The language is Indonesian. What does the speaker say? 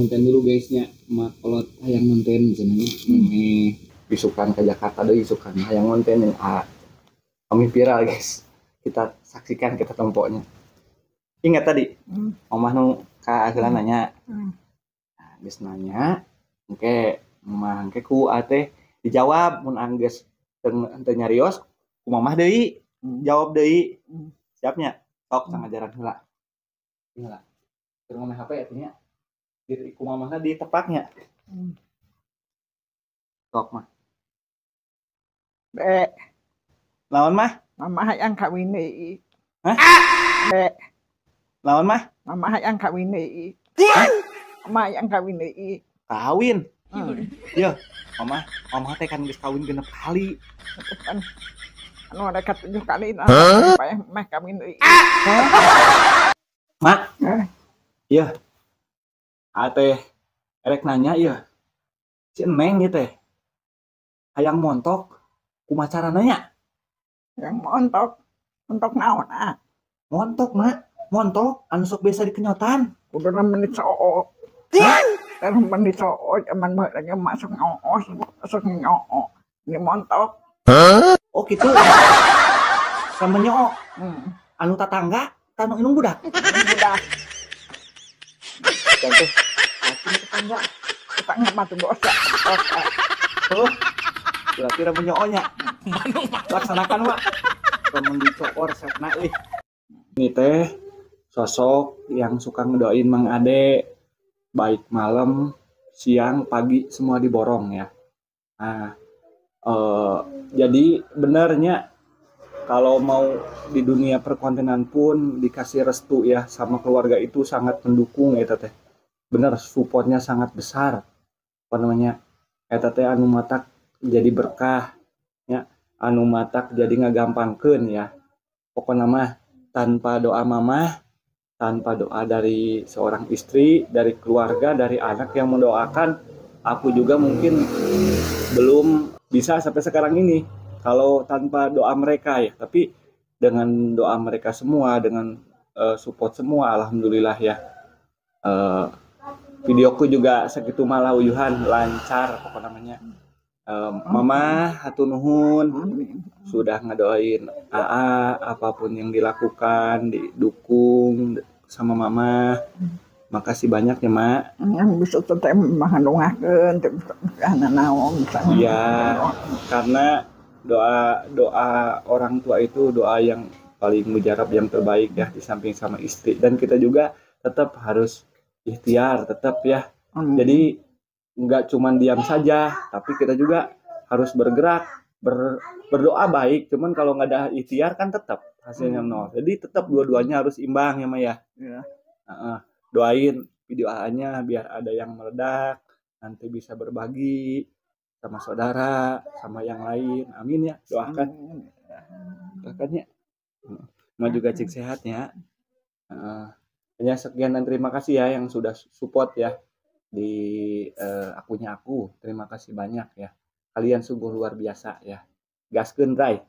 ngonten dulu guysnya mak kolot hayang ngonten cenanya isukan ke Jakarta deh isukan hayang ngonten yang kami viral guys, kita saksikan kita tempoknya. Ingat tadi omah nu ka ageula nanya geus nanya engke mah engke ku teh dijawab mun anggeus teu nyarios ku mamah deui jawab deui siapnya sok sangajaran heula heula keur ngomong HP atunya di ku mamahna di tepaknya sok mah Dek, lawan mah mama hayang kawin deui. hah Dek, lawan mah mama hayang kawin deui. Mama hayang kawin deui. kawin ya mamah teh kan geus kawin genep kali Kan anu dekat 7 kali nah supaya meh kawin deui. mak iya teh erek nanya ya si Neng gitu teh hayang montok kumaha carananya Yang montok naon montok mak montok anu sok biasa dikenyotan kudu menit soo. Dan menit soo zaman lagi masuk ngoo. Ini montok. oh gitu sama nyoo anu tatangga tanu inung budak Budak dan teh tetangga matu dosa. oh berarti ramu nyoonya laksanakan mak ramu dicokor resepna ini teh sosok yang suka ngedoain Mang Ade baik malam siang pagi semua diborong ya. Nah jadi benernya kalau mau di dunia perkontenan pun dikasih restu ya sama keluarga itu sangat mendukung ya teh bener supportnya sangat besar apa namanya teh anu matak jadi berkah ya anu matak jadi ngagampangkeun ya pokoknya mah tanpa doa mamah tanpa doa dari seorang istri dari keluarga dari anak yang mendoakan aku juga mungkin belum bisa sampai sekarang ini kalau tanpa doa mereka ya tapi dengan doa mereka semua dengan support semua alhamdulillah ya videoku juga segitu malah uyuhan lancar apa namanya mama hatur nuhun sudah ngedoain apapun yang dilakukan didukung sama mama makasih banyak ya mak Yang bisa tetep mengandungakeun teh naon ya karena doa orang tua itu doa yang paling mujarab yang terbaik ya di samping sama istri dan kita juga tetap harus ikhtiar tetap ya jadi nggak cuma diam saja tapi kita juga harus bergerak berdoa baik cuman kalau nggak ada ikhtiar kan tetap hasilnya nol jadi tetap dua-duanya harus imbang ya Maya ya. Doain video A-nya biar ada yang meledak nanti bisa berbagi sama saudara sama yang lain amin ya doakan ya mau juga cek sehatnya hanya sekian dan terima kasih ya yang sudah support ya di akunnya aku terima kasih banyak ya kalian sungguh luar biasa ya gaskeun rai